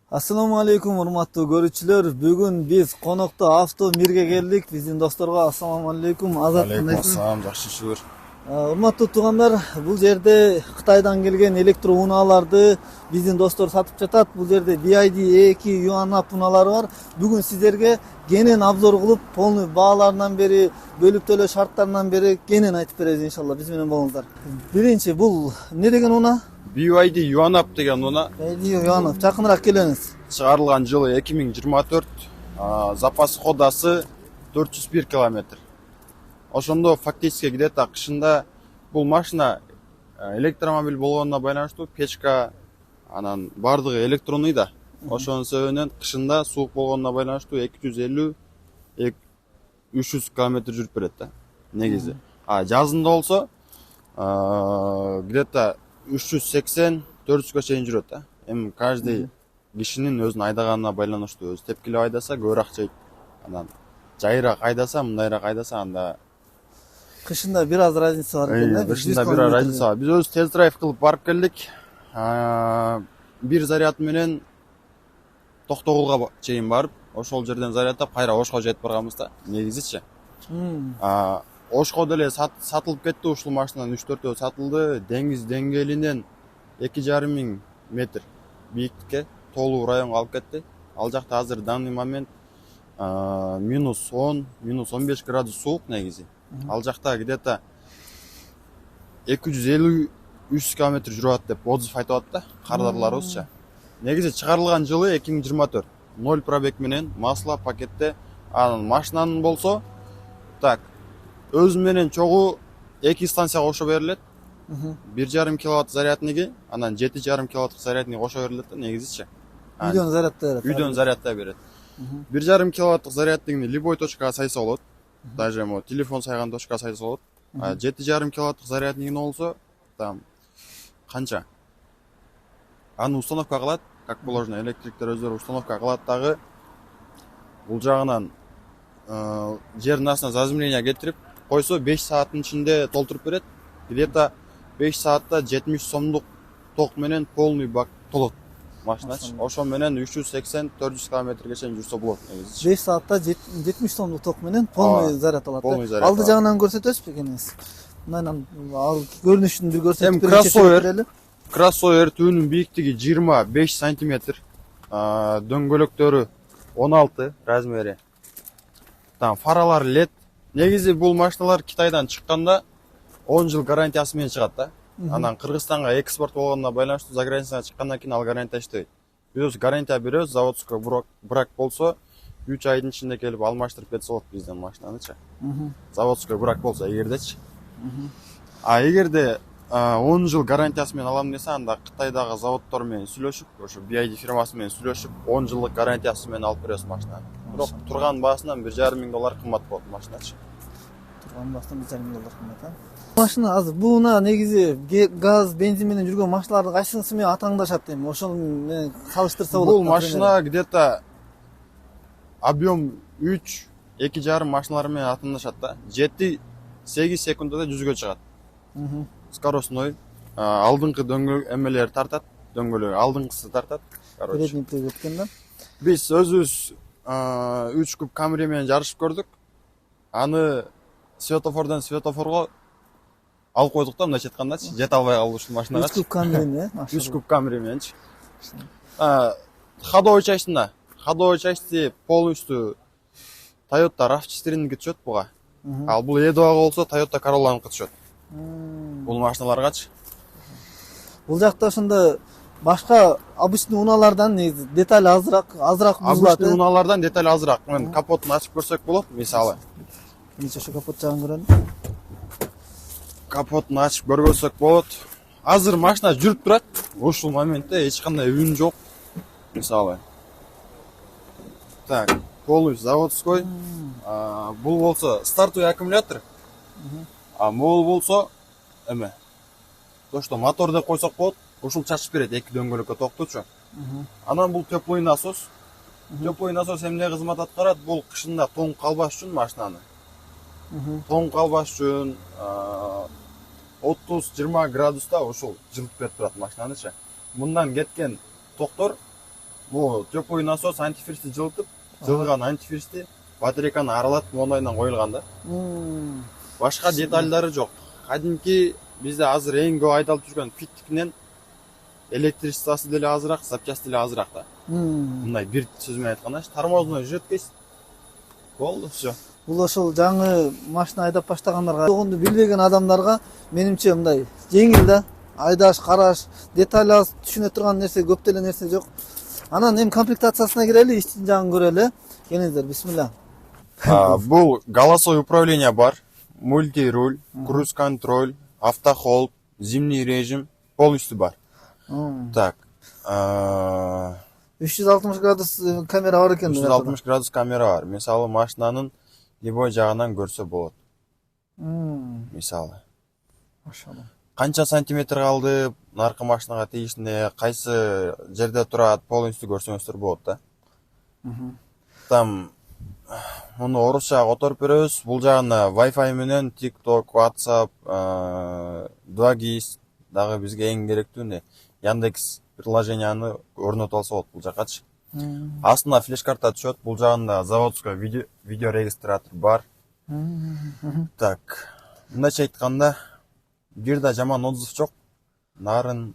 Ассаламу алейкум, урматтуу көрүүчүлөр. Бүгүн биз конокто Автомирге келдик. Биздин досторго ассаламу алейкум. Азат, Алейкум ассалам, жакшы шүгүр. Урматтуу туугандар, бул жерде Кытайдан келген электро унааларды биздин достор сатып жатат. Бул жерде BYD-2 Yuanap унаалары бар. Бүгүн сиздерге кенен обзор кылып, полный бааларынан бери, бөлүп төлөө шарттарынан бери кенен айтып беребиз иншалла. Биз менен болуңуздар. Биринчи, бул эмне деген уна? BYD Yuanap деген уна. BYD Yuanap. Жакыныраак келиңиз. Чыгарылган жылы 2024, запас ходасы 401 километр. Ошондо фактически где-то кышында бул машина электромобиль болгонуна байланыштуу печка анан бардыгы электронный да. Ошонун себебинен кышында суук болгонуна байланыштуу 250-300 километр жүрүп берет да негизи. Жазында болсо где-то 380-400 чейин жүрөт да. Эми каждый кишинин өзүнүн айдаганына байланыштуу. Өзү тепкилеп айдаса көбүрөөк жейт. Анан жайыраак айдаса, мындайраак айдаса анда Кышында бир аз разница бар экен да. Кышында бир аз разница бар. Биз өзү тест драйв кылып барып келдик. Бир заряд менен Токтогулга чейин барып, ошол жерден зарядтап кайра Ошко жетип барганбыз да. Негизичи. Ошко деле сатылып кетти ушул машинанын 3-4 сатылды. Деңиз деңгээлинен 2,5 метр бийиктикке толуу районго алып кетти. Ал жакта азыр данный момент -10, -15 градус суук негизи. Ал жакта где-то 253 километр жүрөт деп отзыв айтып атат да, кардарларыбызча. Негизи чыгарылган жылы 2024. 0 пробег менен масло пакетте. Анан машинанын болсо так өзү менен чогуу 2 станцияга кошо берилет. 1,5 киловатт зарядниги, анан 7,5 киловатт зарядник кошо берилет да негизичи. Үйдөн зарядтай берет. Үйдөн зарядтай берет. 1,5 киловатт заряднигини любой точкага сайса болот. Даже телефон сайган точкага сайса болот. 7,5 киловатт заряднигин болсо, там канча? Аны установка кылат, как положено, электриктер өздөрү установка кылат дагы. Бул жагынан жердин астына заземление кетирип койсо 5 сааттын ичинде толтуруп берет. Где-то 5 саатта 70 сомдук ток менен полный бак толот машиначы. Ошо менен 380-400 километрге чейин жүрсө болот негизи. 5 саатта 70 сомдук ток менен полный заряд алат. Алды жагынан көрсөтөсүзбү экениңиз? Мындан көрүнүшүн бир көрсөтүп Эми кроссовер түбүнүн бийиктиги 25 сантиметр, дөңгөлөктөрү 16 размери. Там фаралар LED. Негизи бул машиналар Китайдан чыкканда 10 жыл гарантиясы менен чыгат да. Анан Кыргызстанга экспорт болгонуна байланыштуу заграницага чыккандан кийин ал гарантия иштебейт. Биз гарантия беребиз, заводской брак болсо 3 айдын ичинде келип алмаштырып кетсе болот бизден машинанычы. Заводской брак болсо эгердечи. Эгерде 10 жыл гарантиясы менен алам десе, анда Кытайдагы заводдор менен сүйлөшүп, ошо BYD фирмасы менен сүйлөшүп, 10 жылдык гарантиясы менен алып беребиз машинаны. Бирок турган баасынан 1,5 миң доллар кымбат болот машиначы. Турган баасынан 1,5 миң доллар кымбат, Машина азыр буна негизи газ, бензин менен жүргөн машиналардын кайсынысы менен атаңдашат эми? Ошону менен салыштырса болот. Бул машина где-то объем 2,5 машиналар менен атаңдашат да. 7-8 секундада 100гө чыгат. Скоростной. Алдыңкы дөңгөлөк эмелер тартат, дөңгөлөк алдыңкысы тартат. Передниктеги өткөн да. Биз өзүбүз 3 куб Camry менен жарышып көрдүк. Аны светофордон светофорго алып койдук да, мындайча айткандачы, жете албай калды ушул машинага. 3 куб Camry менен, 3 куб Camry мененчи. Ходовой части полностью Toyota RAV4-ники түшөт буга. Ал бул Edo'га болсо Toyota Corolla'ныкы түшөт. Бул машиналаргачы. Бул жакта ошондо башка обычный унаалардан негизи деталь азыраак бузулат. Обычный унаалардан деталь азыраак. Мен капотун ачып көрсөк болот, мисалы. Нече ошо капот жагын көрөлүм. Капотун ачып көрсөк болот. Азыр машина жүрүп турат. Ушул моментте эч кандай үн жок. Мисалы. Так, полностью заводской. Бул болсо стартовый аккумулятор. Мол болсо эме. То что мотор деп койсок болот. Ушул чачып берет эки дөңгөлөккө токтучу. Анан бул теплый насос. Теплый насос эмне кызмат аткарат? Бул кышында тоң калбаш үчүн машинаны. Тоң калбаш үчүн 30-20 градуста ушул жылып берип турат машинанычы. Мындан кеткен токтор бул теплый насос антифризди жылытып, жылыган антифризди батарейканы аралатып ондайдан коюлган да. Башка детальдары жок. Кадимки бизде азыр эң көп айдалып жүргөн фиттикинен электричествосы деле азыраак, запчасти деле азыраак да. Мындай бир сөз менен айтканда, тормозной жөткөйсүз. Болду, всё. Бул ошол жаңы машина айдап баштагандарга, жогонду билбеген адамдарга менимче мындай жеңил да. Айдаш, караш, деталь аз түшүнө турган нерсе, көп деле нерсе жок. Анан эми комплектациясына кирели, иштин жагын көрөлү. Келиңиздер, бисмилла. Бул голосовой управление бар, мультируль, круиз-контроль, автохолд, зимний режим полностью бар. Так. 360 градус камера бар экен. 360 градус камера бар. Мисалы машинанын любой жагынан көрсө болот. Мисалы. Машалла. Канча сантиметр калды, наркы машинага тийишинде, кайсы жерде турат, полностью көрсөңүздөр болот да. Там муну орусча которуп беребиз. Бул жагында Wi-Fi менен TikTok, WhatsApp, 2GIS дагы бизге эң керектүү Яндекс приложенияны орнотуп алса болот бул жакачы. Астына флеш карта түшөт. Бул жагында заводской видео регистратор бар. Так, мындайча айтканда, бир да жаман отзыв жок. Нарын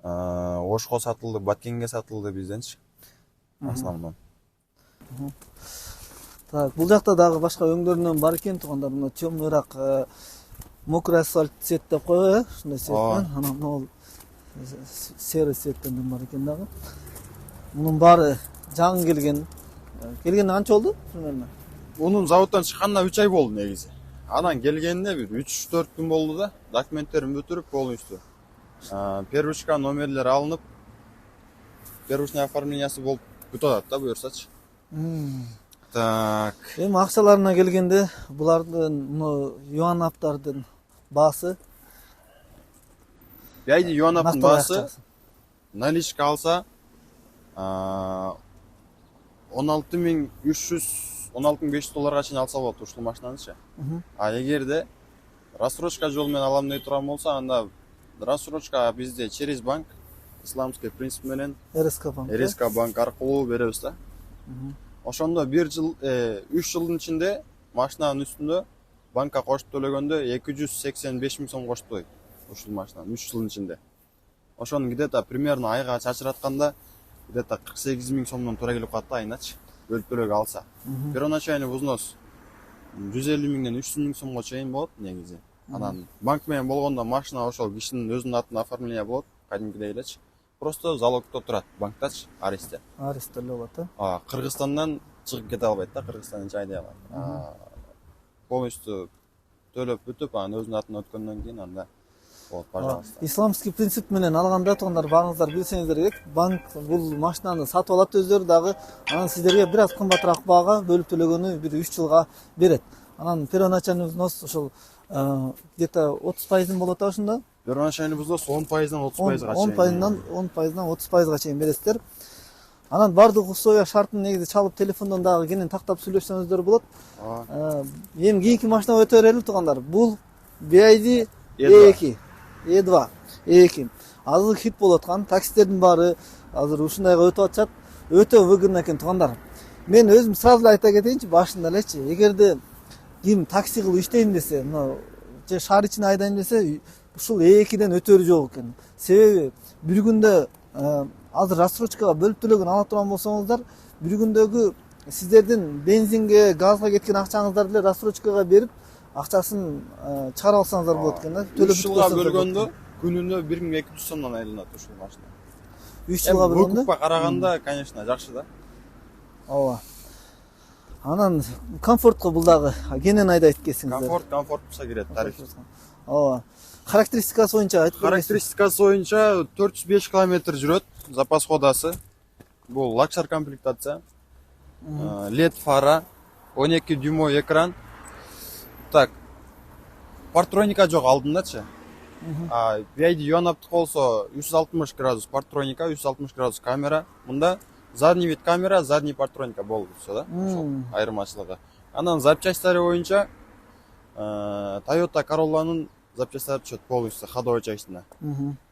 Ошко сатылды, Баткенге сатылды бизденчи. Основном. Так, бул жакта дагы башка өңдөрүнөн бар экен, туугандар. Мына темныйраак мокрый асфальт цвет деп койго, ушундай цвет. Анан могул серый цветтен бар экен дагы. Мунун баары жаңы келген. Келгенде канча болду? Примерно. Унун заводдон чыкканына 3 ай болду негизи. Анан келгенине бир 3-4 күн болду да. Документтерин бүтүрүп полностью. Первичка номерлер алынып, первичный оформлениясы болуп бүтүп атат да буюрсачы. Так. Эми акчаларына келгенде, булардын юанаптардын баасы Бяйди юанаптын баасы наличка алса 16.500 долларга чейин алса болот ушул машинанычы. А эгерде рассрочка жол менен алам дей турган болсо, анда рассрочка бизде через банк, исламский принцип менен РСК банк аркылуу беребиз да. Ошондо 1 жыл 3 жылдын ичинде машинанын үстүндө банкка кошуп төлөгөндө 285 000 сом коштубайт ушул машинанын 3 жылдын ичинде. Ошону где-то примерно айга чачыратканда где-то 48 000 сомдон туура келип калат да айначы. Бөлүп төлөөгө алса. Первоначальный взнос 150 000ден 300 000 сомго чейин болот негизи. Анан банк менен болгондо машина ошол кишинин өзүнүн атына оформление болот, кадимкидей элечи. Просто залогто турат банктачы, аресте. Аресте эле болот, Кыргызстандан чыгып кете албайт да, Кыргызстандын жайдай алат. Полностью төлөп бүтүп, анан өзүнүн атына өткөндөн кийин анда болот, пожалуйста. Исламский принцип менен алганда туугандар, баарыңыздар билсеңиздер керек, банк бул машинаны сатып алат өздөрү дагы, анан сиздерге бир аз кымбатыраак баага бөлүп төлөгөнү бир 3 жылга берет. Анан первоначальный взнос ошол где-то 30% болот да ошондо. Первоначальный взнос 10%-дан 30%га чейин. 10%-дан 30%га чейин бересиздер. Анан бардык условия шартын негизи чалып телефондон дагы кенен тактап сүйлөшсөңүздөр болот. Эми кийинки машинага өтө берели туугандар. Бул BYD E2. E2. Азыр хит болуп аткан таксистердин баары азыр ушундайга өтүп атышат. Өтө выгодно экен туугандар. Мен өзүм сразу айта кетейинчи, башында элечи, эгерде ким такси кылып иштейм десе, мына же шаар ичине айдайм десе, ушул E2ден өтөрү жок экен. Себеби бир күндө азыр рассрочкага бөлүп төлөгөн ала турган болсоңуздар, бир күндөгү сиздердин бензинге, газга кеткен акчаңыздар деле рассрочкага берип, акчасын чыгарып алсаңыздар болот экен да. 3 жылга бөлгөндө күнүнө 1200 сомдон айланат ушул машина. 3 жылга бөлгөндө? Выкупка караганда, конечно, жакшы да. Ооба. Анан комфортко бул дагы кенен айдайт экенсиңиздер. Комфорт болсо кирет тариф. Ооба. Характеристикасы боюнча айтып бересиз. Характеристикасы боюнча 405 км жүрөт, запас ходасы. Бул лакшар комплектация. LED фара, 12 дюймовый экран. Так. Партроника жок алдындачы. BYD юанаптык болсо 360 градус партроника, 360 градус камера. Мында задний вид камера, задний партроника болду всё да. Ошол айырмачылыгы. Анан запчасттары боюнча Toyota Corolla'нын запчасттары түшөт полностью ходовой частина.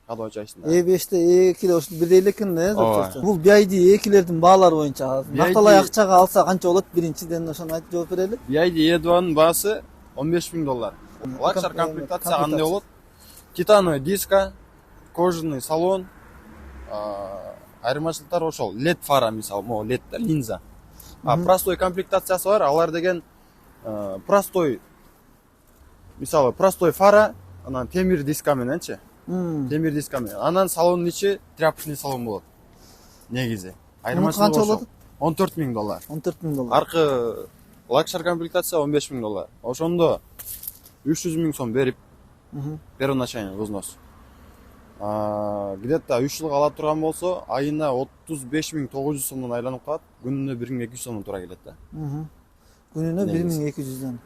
кадоо чайсында. E5'te E2'de ошо бирдей эле экен да, Ооба. доктор. Бул BID E2'лердин баалары боюнча накталай акчага алса канча болот? Биринчиден ошону айтып жооп берели. BID E2'нын баасы $15.000. Лакшар комплектация кандай болот? Титановый диска, кожаный салон, айырмачылыктар ошол. LED фара мисалы, могу LED да, линза. Простой комплектациясы бар. Алар деген простой мисалы простой фара, анан темир диска мененчи. Темир диска менен. Анан салондун ичи тряпочный салон болот. Негизи. Айырмачылыгы ошол. $14.000. $14.000. Аркы лакшар комплектация $15.000. Ошондо 300.000 сом берип, первоначальный взнос. Где-то 3 жыл ала турган болсо, айына 35.900 сомдон айланып калат, күнүнө 1.200 сомдон тура келет да. Күнүнө 1.200дөн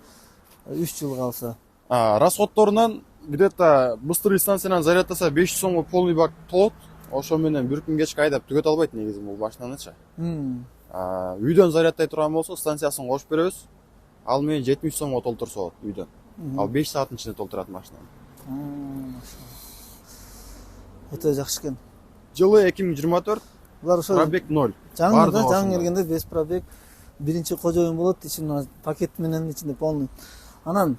3 жыл калса. Расходторунан где-то быстрый станциядан зарядтаса 500 сомго полный бак толот. Ошо менен бир күн кечке айдап түгөт албайт негизи бул башlanычы. Үйдөн зарядтай турган болсо, станциясын кошуп беребиз. Ал менен 70 сомго толтурса болот үйдөн. Ал 5 сааттын ичинде толтурат машинаны. Өтө жакшы экен. Жылы 2024, Булар ошо пробег 0. жаңы да, жаңы келгенде без пробег биринчи кожоюн болот, ичинде пакет менен ичинде полный. Анан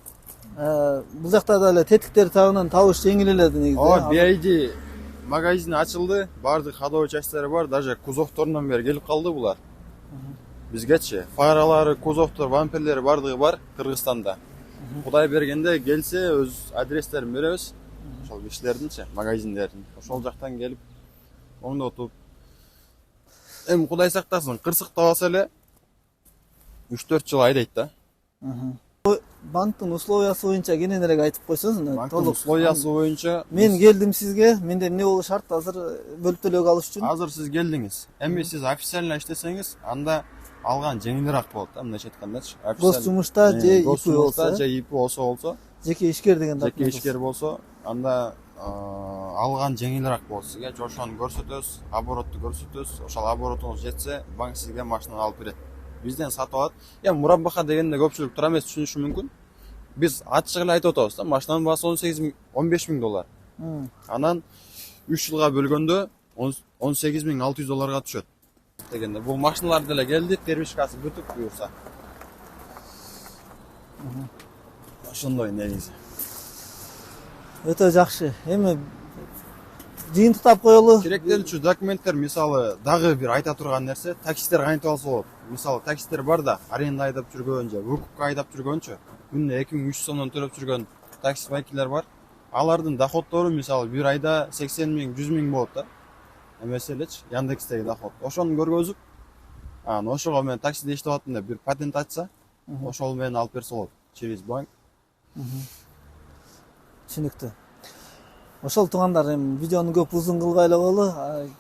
бул жакта да эле тетиктер тагынан табыш жеңил эле негизи. Ооба, BID магазин ачылды, баардык ходовой частьтери бар, даже кузовторунан бери келип калды булар. Бизгечи фаралары, кузовтор, бамперлери баардыгы бар Кыргызстанда. Кудай бергенде келсе өз адрестерин беребиз. Ошол кишилердинчи, магазиндердин. Ошол жактан келип оңдотуп. Эми Кудай сактасын, кырсыктап алса эле 3-4 жыл айдайт да. Банктын условиясы боюнча кененирээк айтып койсоңуз. Банктын условиясы боюнча мен келдим сизге, менде эмне болуш шарт азыр бөлүп төлөөгө алыш үчүн? Азыр сиз келдиңиз. Эми сиз официально иштесеңиз, анда алган жеңилирээк болот да, мындайча айткандачы. Гос жумушта же ИП болсо, же ИП болсо, жеке ишкер деген жеке ишкер болсо, анда алган жеңилирээк болот сизге. Ошону көрсөтөбүз, оборотду көрсөтөбүз. Ошол оборотуңуз жетсе, банк сизге машинаны алып берет. Бизден сатып алат. Эми мураббака дегенде көпчүлүк туура эмес түшүнүшү мүмкүн. Биз ачык эле айтып атабыз да, машинанын баасы $15.000. Анан 3 жылга бөлгөндө $18.600 түшөт. Дегенде бул машиналар деле келди, термишкасы бүтүп буюрса. Ошондой негизи. Өтө жакшы. Эми жыйынтыктап коелу. Керектелүүчү документтер, мисалы, дагы бир айта турган нерсе, таксистер кантип алса болот. Мисалы, таксистер бар да, аренда айдап жүргөн же, выкупка айдап жүргөнчү, күнүнө 2300 сомдон төлөп жүргөн такси байкилер бар. Алардын доходтору мисалы бир айда 80.000, 100.000 болот да. Эмесе элечи, Яндекстеги доход. Ошону көргөзүп, ошого мен таксиде иштеп аттым деп бир патент ачса, ошол менен алып берсе болот через банк. Түшүнүктүү. Ошол туугандар эми видеону көп узун кылбай эле коелу.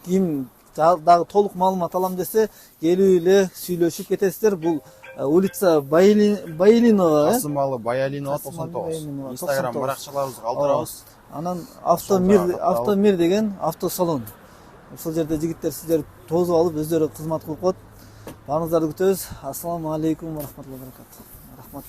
Ким дагы толук маалымат алам десе, келип эле сүйлөшүп кетесиздер. Бул улица Байилинова, Касымалы Байалинова 99. Instagram баракчаларыбызды калтырабыз. Анан Автомир деген автосалон. Ошол жерде жигиттер сиздерди тосуп алып өздөрү кызмат кылып коет. Баарыңыздарды күтөбүз. Ассаламу алейкум ва рахматуллахи ва баракатух. Рахмат.